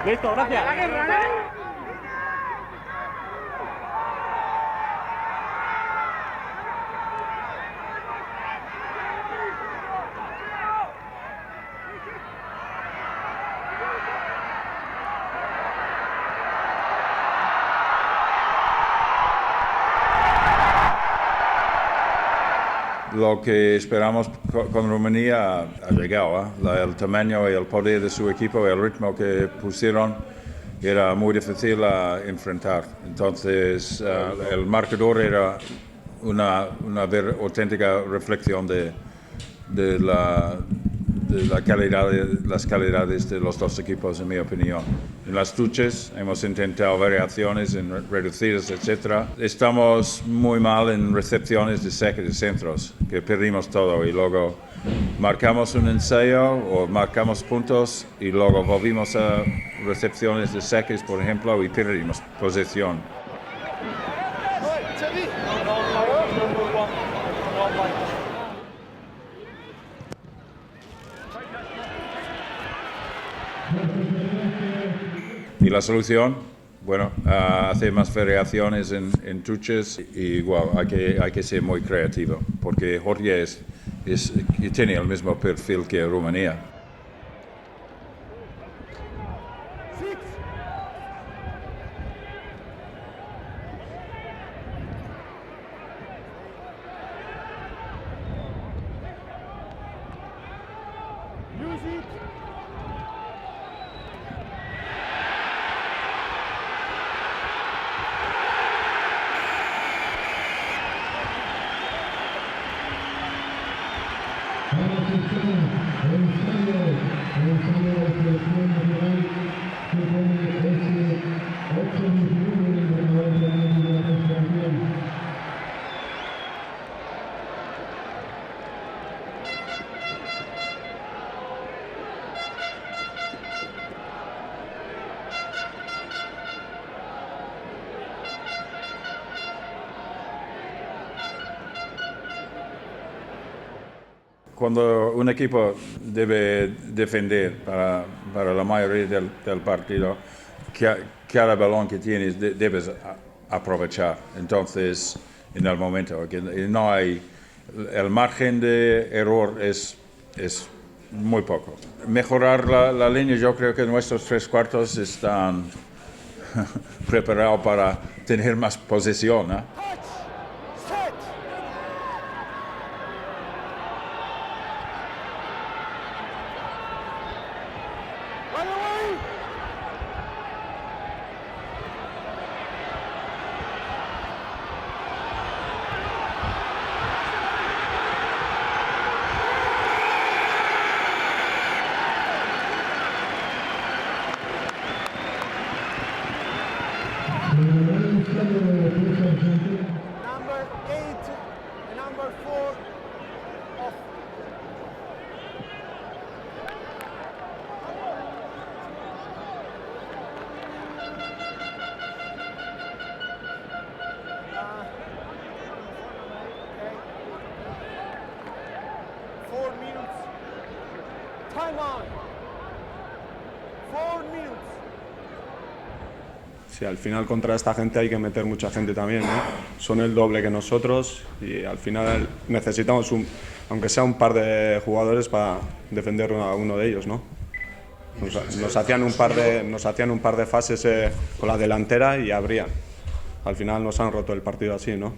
Listo, gracias. Lo que esperamos con Rumanía ha llegado, ¿eh? El tamaño y el poder de su equipo, el ritmo que pusieron era muy difícil a enfrentar. Entonces el marcador era una auténtica reflexión de la calidad, las calidades de los dos equipos, en mi opinión. En las tuches hemos intentado variaciones en reducidas, etc. Estamos muy mal en recepciones de saques de centros, que perdimos todo y luego marcamos un ensayo o marcamos puntos y luego volvimos a recepciones de saques, por ejemplo, y perdimos posesión. Y la solución, bueno, hacer más variaciones en tuches y igual hay que ser muy creativo, porque Georgia tiene el mismo perfil que Rumanía. Cuando un equipo debe defender para la mayoría del partido, cada balón que tienes debes aprovechar. Entonces, en el momento que no hay, el margen de error es muy poco. Mejorar la línea, yo creo que nuestros tres cuartos están preparados para tener más posesión, ¿eh? Number 8 and number 4 off. Okay. 4 minutes. Time on. 4 minutes. Sí, al final contra esta gente hay que meter mucha gente también, ¿no? Son el doble que nosotros y al final necesitamos, aunque sea un par de jugadores para defender a uno de ellos, ¿no? Nos hacían un par de fases con la delantera y abrían. Al final nos han roto el partido así, ¿no?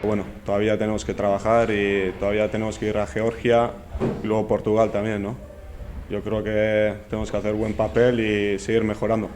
Bueno, todavía tenemos que trabajar y todavía tenemos que ir a Georgia y luego Portugal también, ¿no? Yo creo que tenemos que hacer buen papel y seguir mejorando.